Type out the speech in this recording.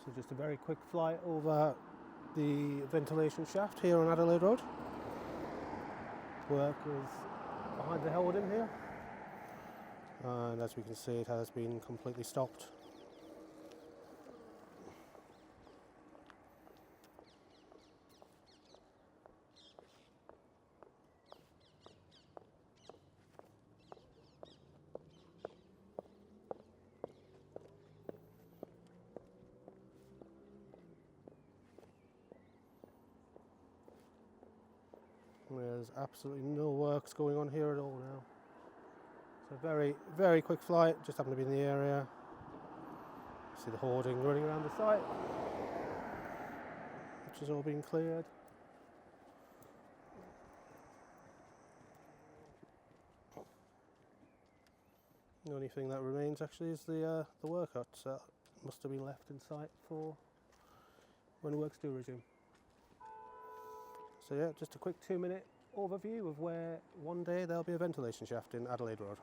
So just a very quick flight over the ventilation shaft here on Adelaide Road. Work is behind the holding here, and as we can see, it has been completely stopped. There's absolutely no works going on here at all now. So very quick flight, just happened to be in the area. See the hoarding running around the site, which has all been cleared. The only thing that remains actually is the work huts that must have been left in sight for when works do resume. So yeah, just a quick 2-minute overview of where one day there'll be a ventilation shaft in Adelaide Road.